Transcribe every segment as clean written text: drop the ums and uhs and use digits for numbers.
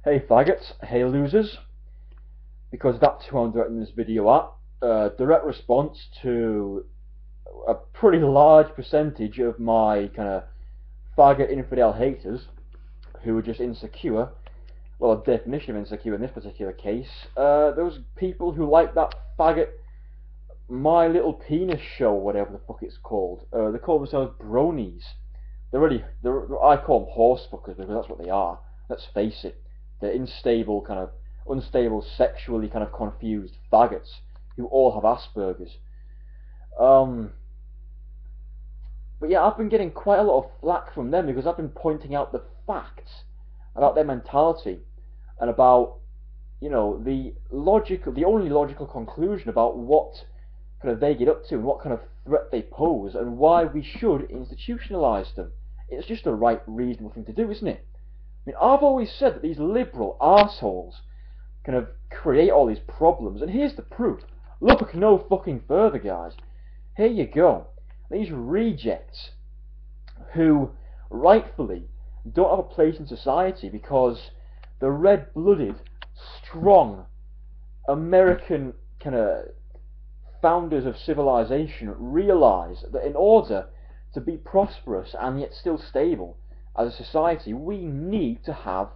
Hey faggots, hey losers, because that's who I'm directing this video at. Direct response to a pretty large percentage of my kind of faggot infidel haters who are just insecure. Well, a definition of insecure in this particular case. Those people who like that faggot My Little Penis show, whatever the fuck it's called. They call themselves bronies. I call them horse fuckers because that's what they are. Let's face it. They're unstable, sexually kind of confused faggots who all have Asperger's. But yeah, I've been getting quite a lot of flack from them because I've been pointing out the facts about their mentality and about, the only logical conclusion about what kind of they get up to and what kind of threat they pose and why we should institutionalise them. It's just the right, reasonable thing to do, isn't it? I mean, I've always said that these liberal arseholes kind of create all these problems, and here's the proof. Look no fucking further, guys. Here you go. These rejects who rightfully don't have a place in society because the red-blooded, strong, American kind of founders of civilization realise that in order to be prosperous and yet still stable as a society, we need to have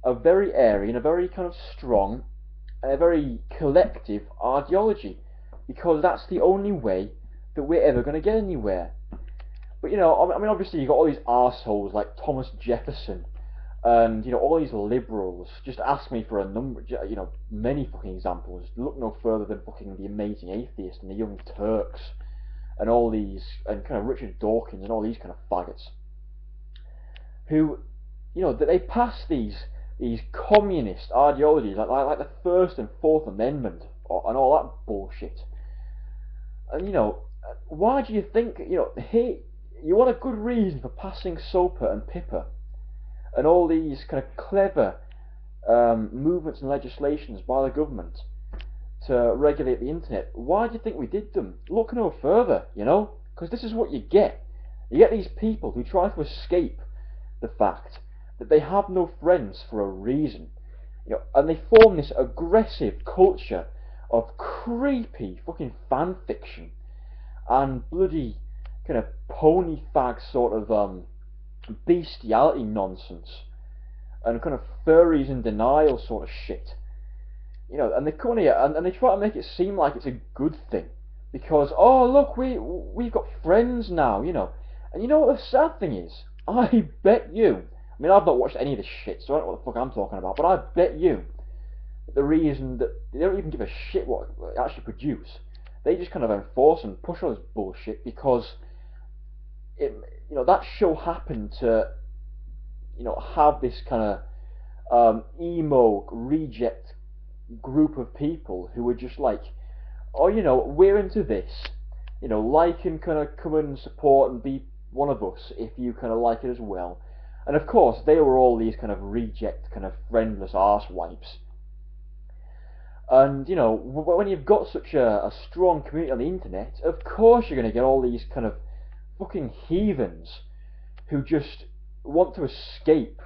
a very airy and a very kind of strong, a very collective ideology, because that's the only way that we're ever going to get anywhere. But I mean, obviously you've got all these arseholes like Thomas Jefferson and all these liberals. Just ask me for a number, many fucking examples. Look no further than fucking the Amazing Atheist and the Young Turks and all these, and kind of Richard Dawkins and all these kind of faggots who, that they pass these communist ideologies like the First and Fourth Amendment and all that bullshit. And why do you think, hey, you want a good reason for passing SOPA and PIPA and all these kind of clever movements and legislations by the government to regulate the internet? Why do you think we did them? Look no further, because this is what you get. You get these people who try to escape the fact that they have no friends for a reason, and they form this aggressive culture of creepy fucking fan fiction and bloody kind of pony fag sort of bestiality nonsense and kind of furries in denial sort of shit. And they come in here and they try to make it seem like it's a good thing because, oh look, we've got friends now, And you know what the sad thing is? I bet you, I mean, I've not watched any of this shit, so I don't know what the fuck I'm talking about, but I bet you that the reason that they don't even give a shit what they actually produce, they just kind of enforce and push all this bullshit because that show happened to have this kind of emo reject group of people who were just like, oh, we're into this, like and kind of come and support and be one of us if you kind of like it as well. And of course they were all these kind of reject, kind of friendless arsewipes. And when you've got such a strong community on the internet, of course you're going to get all these kind of fucking heathens who just want to escape,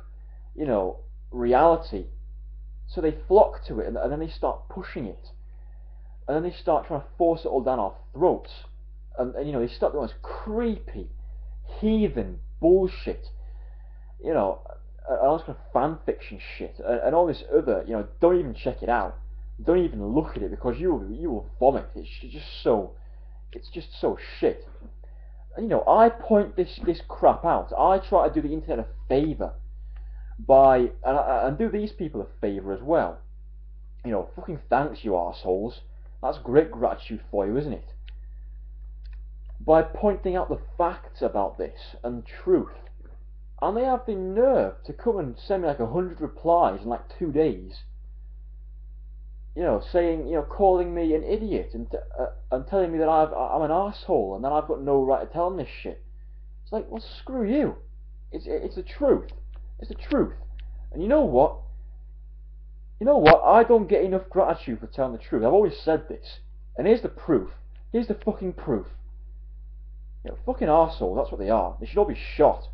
reality. So they flock to it, and then they start pushing it, and then they start trying to force it all down our throats, and they start doing this creepy, heathen bullshit, and all this kind of fan fiction shit, and all this other, don't even check it out, don't even look at it because you will vomit. It's just so shit. And I point this crap out. I try to do the internet a favour by and do these people a favour as well. Fucking thanks, you arseholes. That's great gratitude for you, isn't it? By pointing out the facts about this and truth. And they have the nerve to come and send me like 100 replies in like 2 days. Saying, calling me an idiot and telling me that I'm an asshole and that I've got no right to tell them this shit. It's like, well, screw you. It's the truth. It's the truth. And you know what? I don't get enough gratitude for telling the truth. I've always said this. And here's the proof. Here's the fucking proof. Fucking arseholes, that's what they are. They should all be shot.